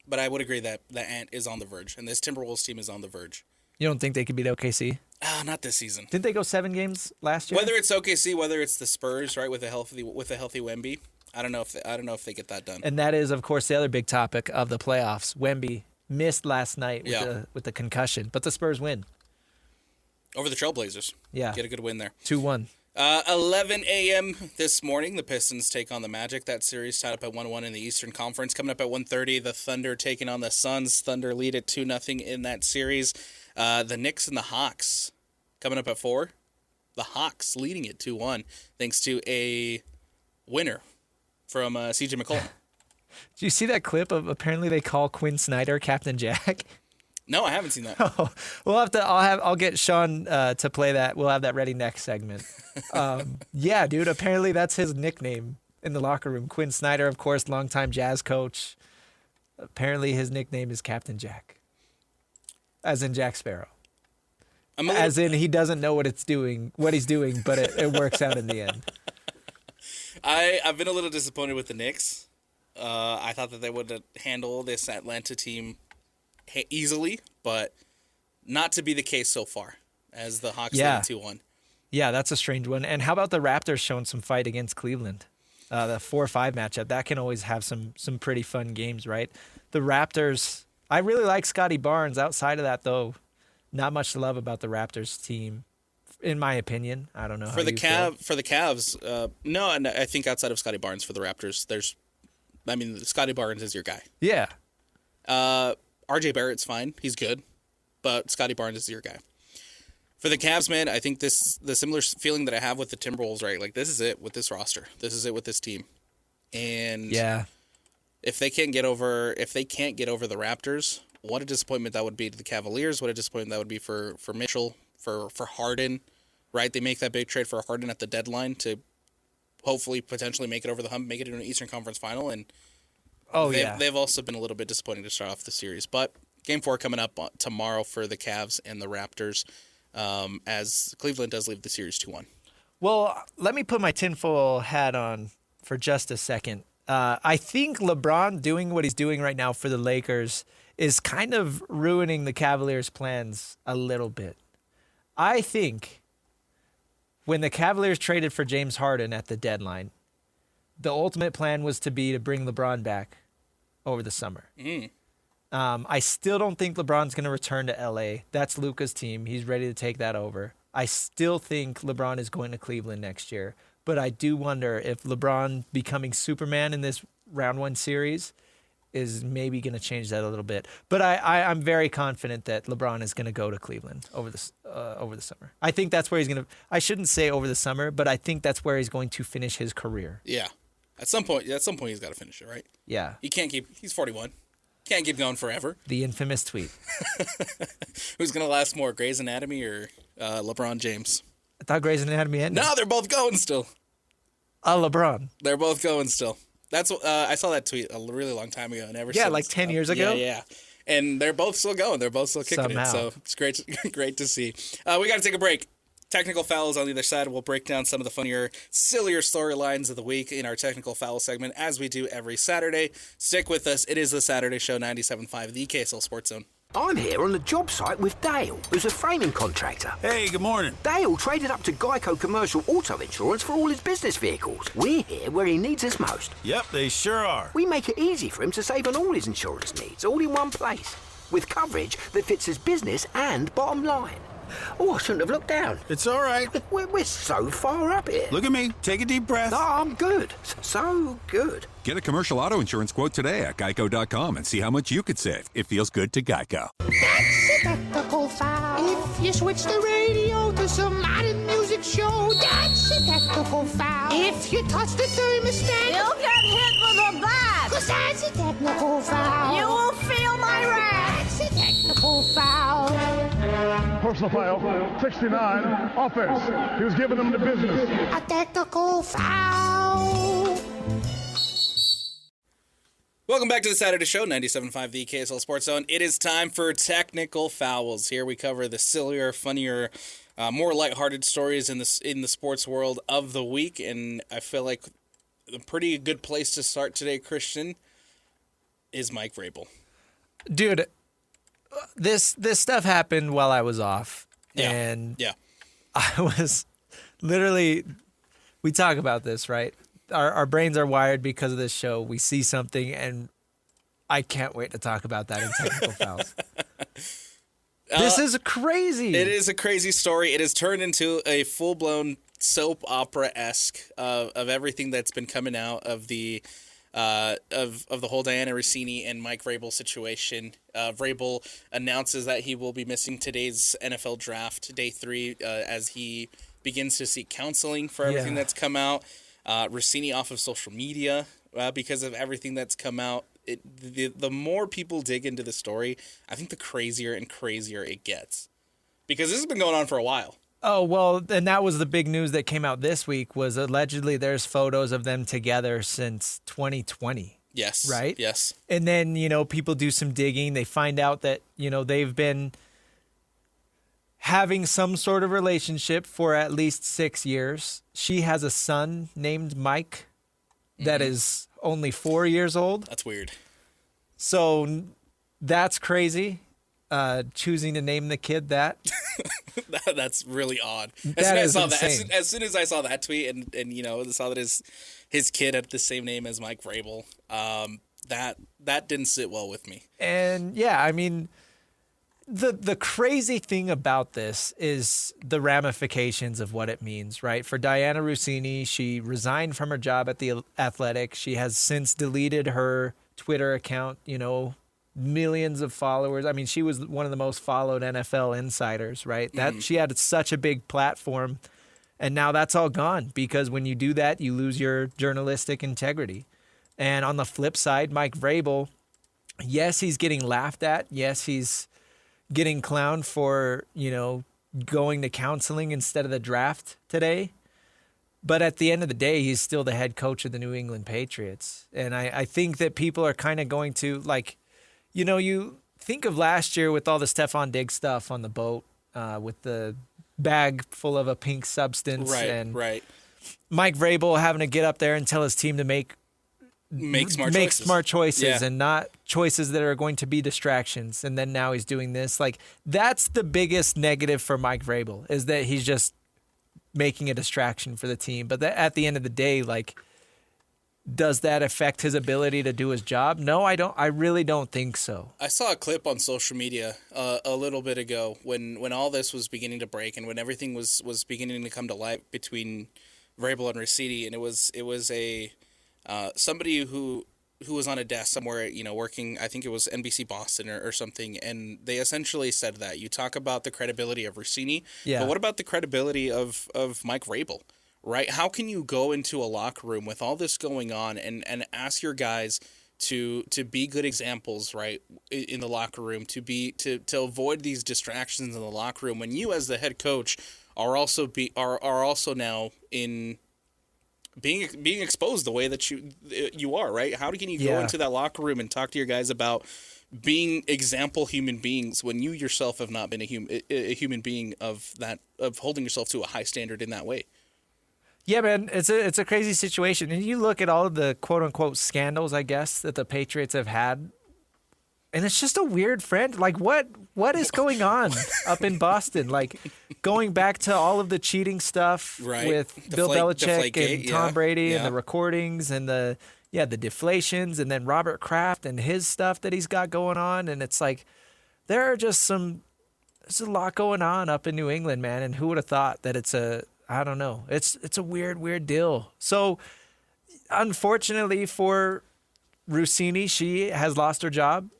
but I would agree that Ant is on the verge, and this Timberwolves team is on the verge. You don't think they could beat OKC? Not this season. Didn't they go 7 games last year? Whether it's OKC, whether it's the Spurs, right, with a healthy Wemby, I don't know if they get that done. And that is, of course, the other big topic of the playoffs. Wemby missed last night with the concussion, but the Spurs win over the Trailblazers. Yeah, get a good win there. 2-1. 11 a.m. this morning, the Pistons take on the Magic. That series tied up at 1-1 in the Eastern Conference. Coming up at 1:30, the Thunder taking on the Suns. Thunder lead at 2-0 in that series. The Knicks and the Hawks coming up at 4. The Hawks leading it 2-1 thanks to a winner from CJ McCollum. Did you see that clip of apparently they call Quinn Snyder Captain Jack? No, I haven't seen that. Oh, I'll get Sean to play that. We'll have that ready next segment. Yeah, dude. Apparently that's his nickname in the locker room. Quinn Snyder, of course, longtime Jazz coach. Apparently his nickname is Captain Jack, as in Jack Sparrow. As in he doesn't know what he's doing, but it works out in the end. I've been a little disappointed with the Knicks. I thought that they would handle this Atlanta team easily, but not to be the case so far, as the Hawks lead 2-1. Yeah, that's a strange one. And how about the Raptors showing some fight against Cleveland? The 4-5 matchup, that can always have some pretty fun games, right? The Raptors, I really like Scotty Barnes. Outside of that, though, not much to love about the Raptors team, in my opinion. I don't know for the Cavs. No, and I think outside of Scotty Barnes for the Raptors, Scotty Barnes is your guy. Yeah. RJ Barrett's fine. He's good. But Scotty Barnes is your guy. For the Cavs, man, I think the similar feeling that I have with the Timberwolves, right? Like, this is it with this roster. This is it with this team. And if they can't get over the Raptors, what a disappointment that would be to the Cavaliers. What a disappointment that would be for Mitchell, for Harden, right? They make that big trade for Harden at the deadline to hopefully potentially make it over the hump, make it into an Eastern Conference final, and they've also been a little bit disappointing to start off the series. But Game 4 coming up tomorrow for the Cavs and the Raptors, as Cleveland does leave the series 2-1. Well, let me put my tinfoil hat on for just a second. I think LeBron doing what he's doing right now for the Lakers is kind of ruining the Cavaliers' plans a little bit. I think when the Cavaliers traded for James Harden at the deadline, the ultimate plan was to bring LeBron back over the summer. I still don't think LeBron's going to return to LA. That's Luka's team. He's ready to take that over. I still think LeBron is going to Cleveland next year. But I do wonder if LeBron becoming Superman in this round 1 series is maybe going to change that a little bit. But I'm very confident that LeBron is going to go to Cleveland over the summer. I think that's where he's going to – I shouldn't say over the summer, but I think that's where he's going to finish his career. Yeah. At some point he's got to finish it, right? Yeah. He's 41. Can't keep going forever. The infamous tweet. Who's going to last more, Grey's Anatomy or LeBron James? I thought Grey's Anatomy ended. No, they're both going still. LeBron. They're both going still. That's I saw that tweet a really long time ago. And ever since, like 10 years ago? Yeah. And they're both still going. They're both still kicking Somehow. it. So it's great to see. We got to take a break. Technical fouls on the other side. We'll break down some of the funnier, sillier storylines of the week in our technical foul segment, as we do every Saturday. Stick with us. It is the Saturday Show, 97.5, the KSL Sports Zone. I'm here on the job site with Dale, who's a framing contractor. Hey, good morning. Dale traded up to Geico Commercial Auto Insurance for all his business vehicles. We're here where he needs us most. Yep, they sure are. We make it easy for him to save on all his insurance needs, all in one place, with coverage that fits his business and bottom line. Oh, I shouldn't have looked down. It's all right. We're so far up here. Look at me. Take a deep breath. No, I'm good. So good. Get a commercial auto insurance quote today at geico.com and see how much you could save. It feels good to Geico. That's a technical foul. If you switch the radio to some modern music show, that's a technical foul. If you touch the thermostat, you'll get hit with a bat. 'Cause that's a technical foul. You will feel my wrath. That's a technical foul. Personal foul, 69, offense. He was giving them the business. A technical foul. Welcome back to the Saturday Show, 97.5, the KSL Sports Zone. It is time for Technical Fouls. Here we cover the sillier, funnier, more lighthearted stories in the sports world of the week, and I feel like a pretty good place to start today, Christian, is Mike Vrabel. Dude, this stuff happened while I was off, and I was literally. We talk about this, right? Our brains are wired because of this show. We see something, and I can't wait to talk about that in technical fouls. This is crazy. It is a crazy story. It has turned into a full-blown soap opera-esque of everything that's been coming out of the of the whole Diana Rossini and Mike Vrabel situation. Vrabel announces that he will be missing today's NFL draft, day 3, as he begins to seek counseling for everything that's come out. Rossini off of social media because of everything that's come out. The more people dig into the story, I think the crazier and crazier it gets. Because this has been going on for a while. Oh, well, and that was the big news that came out this week was allegedly there's photos of them together since 2020. Yes. Right? Yes. And then, people do some digging. They find out that, they've been having some sort of relationship for at least 6 years. She has a son named Mike that is only 4 years old. That's weird. So that's crazy. Choosing to name the kid that. That's really odd. That is insane. As soon as I saw that tweet and saw that his kid had the same name as Mike Vrabel, that didn't sit well with me. And yeah, I mean, the crazy thing about this is the ramifications of what it means, right? For Diana Rossini, she resigned from her job at the Athletic. She has since deleted her Twitter account, millions of followers. I mean, she was one of the most followed NFL insiders, right? That she had such a big platform, and now that's all gone because when you do that, you lose your journalistic integrity. And on the flip side, Mike Vrabel, yes, he's getting laughed at. Yes, he's getting clowned for, going to counseling instead of the draft today. But at the end of the day, he's still the head coach of the New England Patriots. And I think that people are kind of going to, you think of last year with all the Stephon Diggs stuff on the boat with the bag full of a pink substance. Right. Mike Vrabel having to get up there and tell his team to make smart choices and not choices that are going to be distractions. And then now he's doing this. That's the biggest negative for Mike Vrabel is that he's just making a distraction for the team. But at the end of the day, does that affect his ability to do his job? No, I don't. I really don't think so. I saw a clip on social media a little bit ago when all this was beginning to break and when everything was beginning to come to light between Vrabel and Rossini, and it was a somebody who was on a desk somewhere, working, I think it was NBC Boston or something, and they essentially said that you talk about the credibility of Rossini, but what about the credibility of Mike Vrabel? Right? How can you go into a locker room with all this going on and ask your guys to be good examples, right, in the locker room, to avoid these distractions in the locker room when you as the head coach are also now in being exposed the way that you are, right? How can you go into that locker room and talk to your guys about being example human beings when you yourself have not been a human being of holding yourself to a high standard in that way? Yeah, man, it's a crazy situation. And you look at all of the quote unquote scandals, I guess, that the Patriots have had, and it's just a weird friend. Like, what is going on up in Boston? Like, going back to all of the cheating stuff with Bill Belichick and Tom Brady and the recordings and the deflations, and then Robert Kraft and his stuff that he's got going on. And it's like, there's a lot going on up in New England, man. And who would have thought that I don't know. It's a weird deal. So, unfortunately for Rossini, she has lost her job.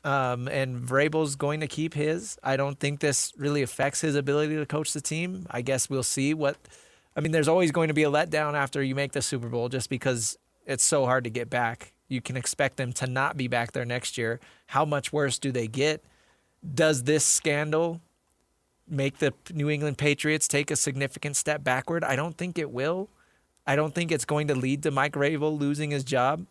And Vrabel's going to keep his. I don't think this really affects his ability to coach the team. I guess we'll see there's always going to be a letdown after you make the Super Bowl just because it's so hard to get back. You can expect them to not be back there next year. How much worse do they get? Does this scandal make the New England Patriots take a significant step backward? I don't think it will. I don't think it's going to lead to Mike Vrabel losing his job.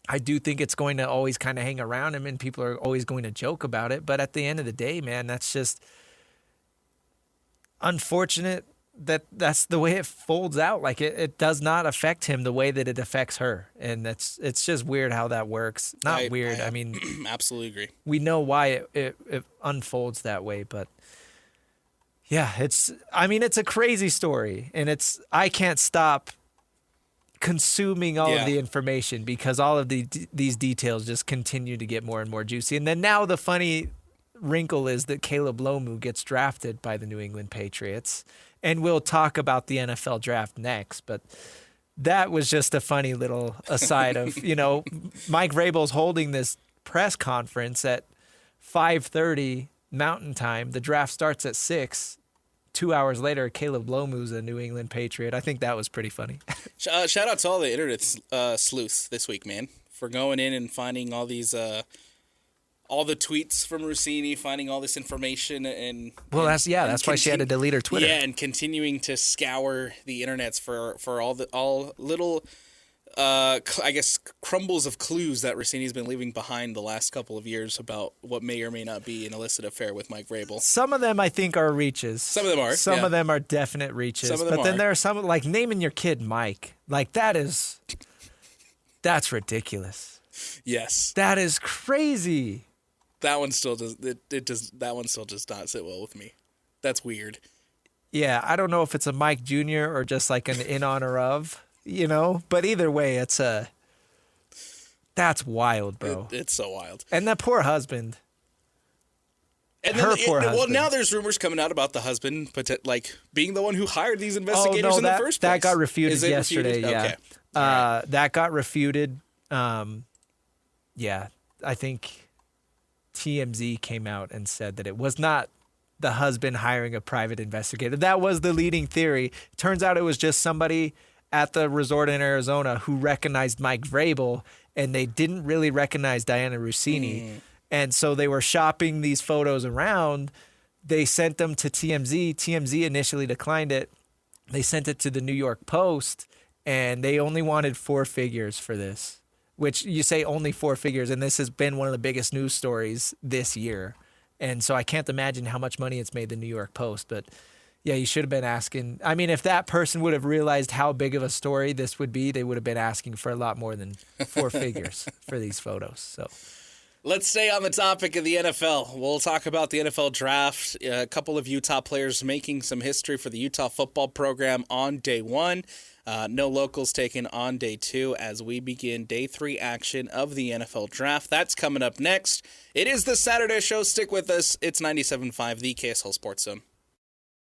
I do think it's going to always kind of hang around him and people are always going to joke about it. But at the end of the day, man, that's just unfortunate that's the way it folds out. Like it does not affect him the way that it affects her. And it's just weird how that works. I mean, absolutely agree. We know why it unfolds that way, but yeah, it's a crazy story, and I can't stop consuming all of the information because all of these details just continue to get more and more juicy. And then now the funny wrinkle is that Caleb Lomu gets drafted by the New England Patriots, and we'll talk about the NFL draft next, but that was just a funny little aside of, Mike Vrabel's holding this press conference at 5:30 Mountain Time. The draft starts at 6. 2 hours later, Caleb Lomu's a New England Patriot. I think that was pretty funny. Shout out to all the internet sleuths this week, man, for going in and finding all these, all the tweets from Rossini, finding all this information, that's why she had to delete her Twitter. Yeah, and continuing to scour the internets for all little, I guess, crumbles of clues that Rossini's been leaving behind the last couple of years about what may or may not be an illicit affair with Mike Vrabel. Some of them I think are reaches. Some of them are. Some of them are definite reaches. Some of them then there are some, like naming your kid Mike. Like that's ridiculous. Yes. That is crazy. That one still does. That one still does not sit well with me. That's weird. Yeah, I don't know if it's a Mike Jr. or just like an in honor of. But either way, that's wild, bro. It's so wild. And that poor husband. And then well, now there's rumors coming out about the husband, being the one who hired these investigators in the first place. That got refuted yesterday. Refuted? Yeah, okay. Right. That got refuted. Yeah, I think TMZ came out and said that it was not the husband hiring a private investigator. That was the leading theory. Turns out it was just somebody at the resort in Arizona who recognized Mike Vrabel, and they didn't really recognize Diana Rossini. And so they were shopping these photos around. They sent them to TMZ. TMZ initially declined it. They sent it to the New York Post, and they only wanted 4 figures for this, which you say only 4 figures, and this has been one of the biggest news stories this year. And so I can't imagine how much money it's made the New York Post, but yeah, you should have been asking. I mean, if that person would have realized how big of a story this would be, they would have been asking for a lot more than 4 figures for these photos. So let's stay on the topic of the NFL. We'll talk about the NFL draft. A couple of Utah players making some history for the Utah football program on day 1. No locals taken on day 2 as we begin day 3 action of the NFL draft. That's coming up next. It is the Saturday show. Stick with us. It's 97.5, the KSL Sports Zone.